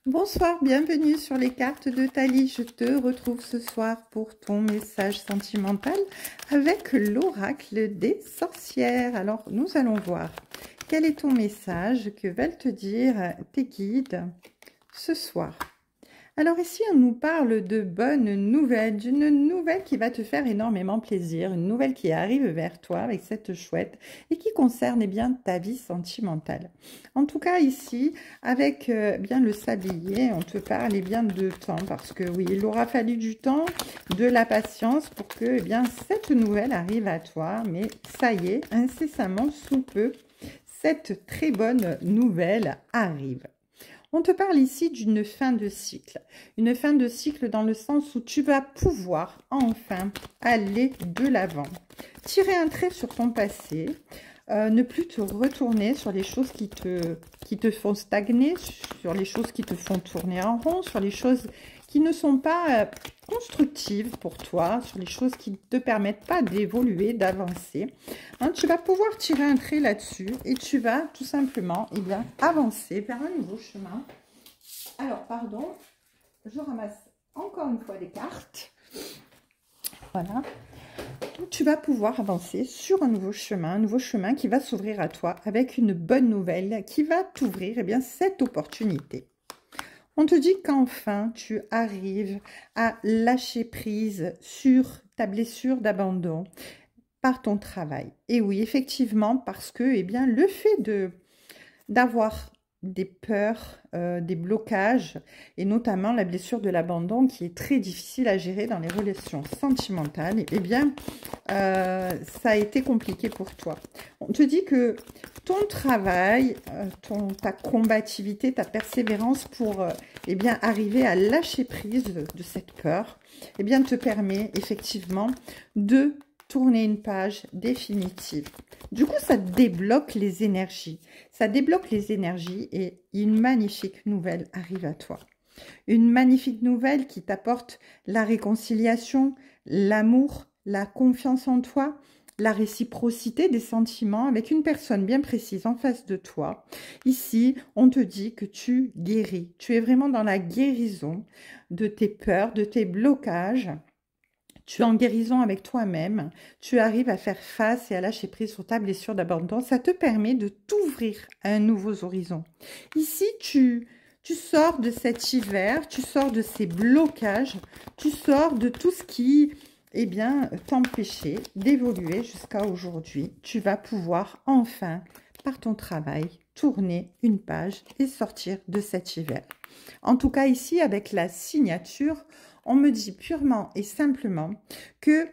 Bonsoir, bienvenue sur les cartes de Thalie. Je te retrouve ce soir pour ton message sentimental avec l'oracle des sorcières. Alors, nous allons voir quel est ton message, que veulent te dire tes guides ce soir. Alors ici, on nous parle de bonnes nouvelles, d'une nouvelle qui va te faire énormément plaisir, une nouvelle qui arrive vers toi avec cette chouette et qui concerne bien ta vie sentimentale. En tout cas ici, avec bien le sablier, on te parle bien de temps parce que oui, il aura fallu du temps, de la patience pour que bien cette nouvelle arrive à toi, mais ça y est, incessamment sous peu, cette très bonne nouvelle arrive. On te parle ici d'une fin de cycle. Une fin de cycle dans le sens où tu vas pouvoir enfin aller de l'avant. Tirer un trait sur ton passé, ne plus te retourner sur les choses qui te font stagner, sur les choses qui te font tourner en rond, sur les choses qui ne sont pas constructives pour toi, sur les choses qui ne te permettent pas d'évoluer, d'avancer. Hein, tu vas pouvoir tirer un trait là-dessus et tu vas tout simplement avancer vers un nouveau chemin. Alors, pardon, je ramasse encore une fois les cartes. Voilà. Donc, tu vas pouvoir avancer sur un nouveau chemin qui va s'ouvrir à toi avec une bonne nouvelle qui va t'ouvrir cette opportunité. On te dit qu'enfin, tu arrives à lâcher prise sur ta blessure d'abandon par ton travail. Et oui, effectivement, parce que le fait d'avoir des peurs, des blocages, et notamment la blessure de l'abandon qui est très difficile à gérer dans les relations sentimentales, ça a été compliqué pour toi. On te dit que ton travail, ta combativité, ta persévérance pour arriver à lâcher prise de cette peur, te permet effectivement de tourner une page définitive. Du coup, ça débloque les énergies. Ça débloque les énergies et une magnifique nouvelle arrive à toi. Une magnifique nouvelle qui t'apporte la réconciliation, l'amour, la confiance en toi, la réciprocité des sentiments avec une personne bien précise en face de toi. Ici, on te dit que tu guéris. Tu es vraiment dans la guérison de tes peurs, de tes blocages. Tu es en guérison avec toi-même, tu arrives à faire face et à lâcher prise sur ta blessure d'abandon. Ça te permet de t'ouvrir à un nouveau horizon. Ici, tu sors de cet hiver, tu sors de ces blocages, tu sors de tout ce qui t'empêchait d'évoluer jusqu'à aujourd'hui. Tu vas pouvoir enfin, par ton travail, tourner une page et sortir de cet hiver. En tout cas, ici, avec la signature, on me dit purement et simplement que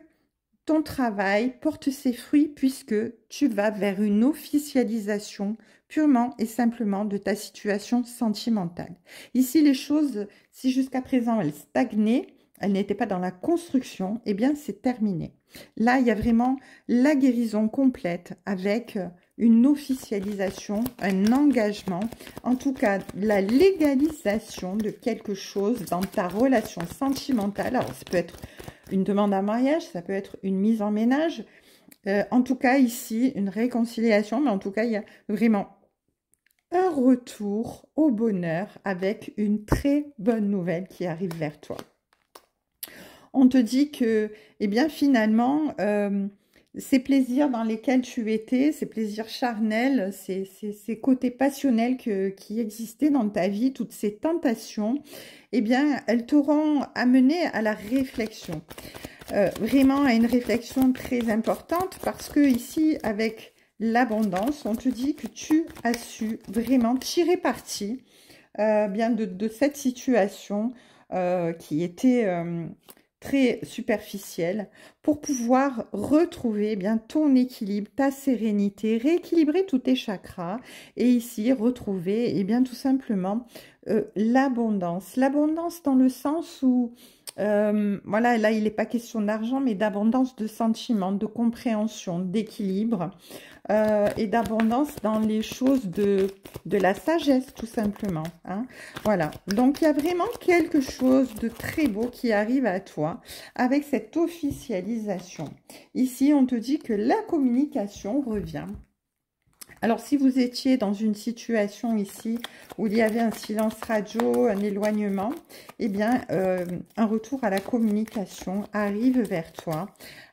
ton travail porte ses fruits puisque tu vas vers une officialisation purement et simplement de ta situation sentimentale. Ici, les choses, si jusqu'à présent elles stagnaient, elles n'étaient pas dans la construction, c'est terminé. Là, il y a vraiment la guérison complète avec une officialisation, un engagement, en tout cas la légalisation de quelque chose dans ta relation sentimentale. Alors, ça peut être une demande en mariage, ça peut être une mise en ménage. En tout cas, ici, une réconciliation, mais en tout cas, il y a vraiment un retour au bonheur avec une très bonne nouvelle qui arrive vers toi. On te dit que, finalement, ces plaisirs dans lesquels tu étais, ces plaisirs charnels, ces côtés passionnels qui existaient dans ta vie, toutes ces tentations, elles t'auront amené à la réflexion. Vraiment à une réflexion très importante parce que ici, avec l'abondance, on te dit que tu as su vraiment tirer parti de cette situation qui était très superficielle pour pouvoir retrouver ton équilibre, ta sérénité, rééquilibrer tous tes chakras et ici retrouver tout simplement l'abondance. L'abondance dans le sens où voilà, là il n'est pas question d'argent mais d'abondance de sentiments, de compréhension, d'équilibre et d'abondance dans les choses de la sagesse tout simplement, hein. Voilà, donc il y a vraiment quelque chose de très beau qui arrive à toi avec cette officialisation. Ici on te dit que la communication revient Alors, si vous étiez dans une situation ici où il y avait un silence radio, un éloignement, eh bien, un retour à la communication arrive vers toi,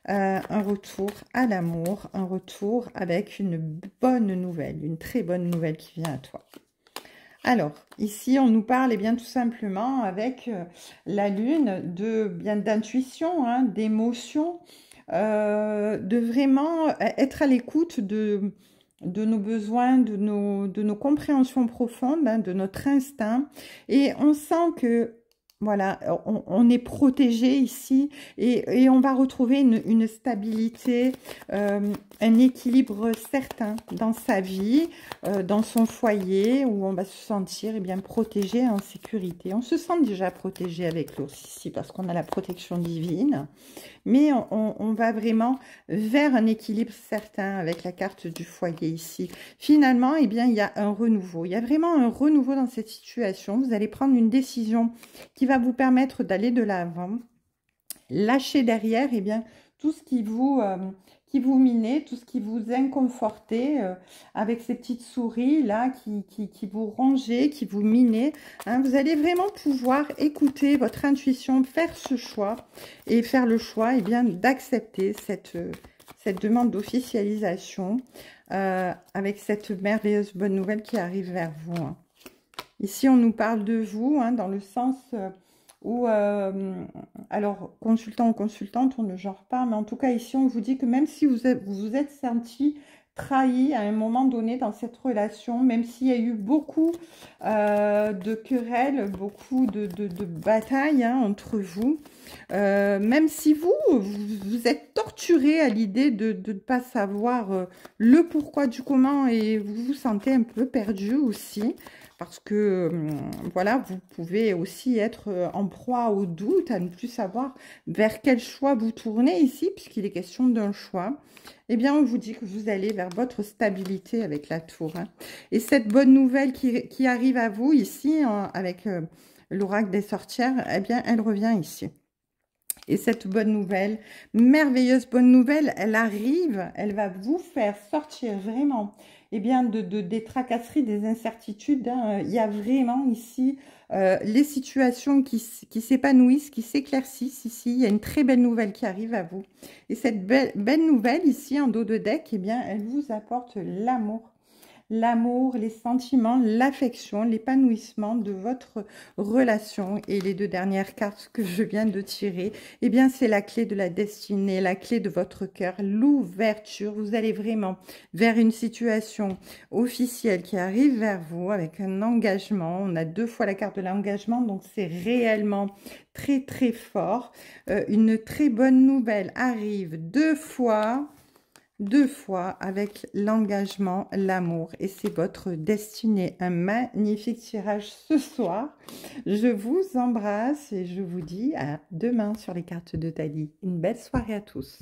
un retour à l'amour, un retour avec une bonne nouvelle, une très bonne nouvelle qui vient à toi. Alors, ici, on nous parle bien tout simplement avec la lune d'intuition, hein, d'émotion, de vraiment être à l'écoute de nos besoins, de nos compréhensions profondes, hein, de notre instinct. Et on sent que, voilà, on est protégé ici et on va retrouver une stabilité, un équilibre certain dans sa vie, dans son foyer, où on va se sentir bien protégé, en sécurité. On se sent déjà protégé avec l'ours ici parce qu'on a la protection divine. Mais on va vraiment vers un équilibre certain avec la carte du foyer ici. Finalement, eh bien, il y a un renouveau. Il y a vraiment un renouveau dans cette situation. Vous allez prendre une décision qui va vous permettre d'aller de l'avant. Lâcher derrière, eh bien, tout ce qui vous minait, tout ce qui vous inconfortait, avec ces petites souris là qui vous rongeaient, qui vous minaient. Hein, vous allez vraiment pouvoir écouter votre intuition, faire ce choix et faire le choix bien d'accepter cette demande d'officialisation avec cette merveilleuse bonne nouvelle qui arrive vers vous. Hein. Ici, on nous parle de vous hein, dans le sens... ou alors consultant ou consultante, on ne genre pas, mais en tout cas ici on vous dit que même si vous vous êtes senti trahi à un moment donné dans cette relation, même s'il y a eu beaucoup de querelles, beaucoup de batailles hein, entre vous, même si vous êtes torturé à l'idée de ne pas savoir le pourquoi du comment et vous vous sentez un peu perdu aussi, parce que, voilà, vous pouvez aussi être en proie au doute, à ne plus savoir vers quel choix vous tournez ici, puisqu'il est question d'un choix. Eh bien, on vous dit que vous allez vers votre stabilité avec la tour. Hein. Et cette bonne nouvelle qui arrive à vous ici, avec l'oracle des sorcières, eh bien, elle revient ici. Et cette bonne nouvelle, merveilleuse bonne nouvelle, elle arrive, elle va vous faire sortir vraiment bien, des tracasseries, des incertitudes. Hein. Il y a vraiment ici les situations qui s'épanouissent, qui s'éclaircissent ici. Il y a une très belle nouvelle qui arrive à vous. Et cette belle nouvelle ici en dos de deck, bien, elle vous apporte l'amour. L'amour, les sentiments, l'affection, l'épanouissement de votre relation. Et les deux dernières cartes que je viens de tirer, eh bien, c'est la clé de la destinée, la clé de votre cœur, l'ouverture. Vous allez vraiment vers une situation officielle qui arrive vers vous avec un engagement. On a deux fois la carte de l'engagement, donc c'est réellement très, très fort. Une très bonne nouvelle arrive deux fois avec l'engagement, l'amour. Et c'est votre destinée. Un magnifique tirage ce soir. Je vous embrasse et je vous dis à demain sur les cartes de Thalie. Une belle soirée à tous.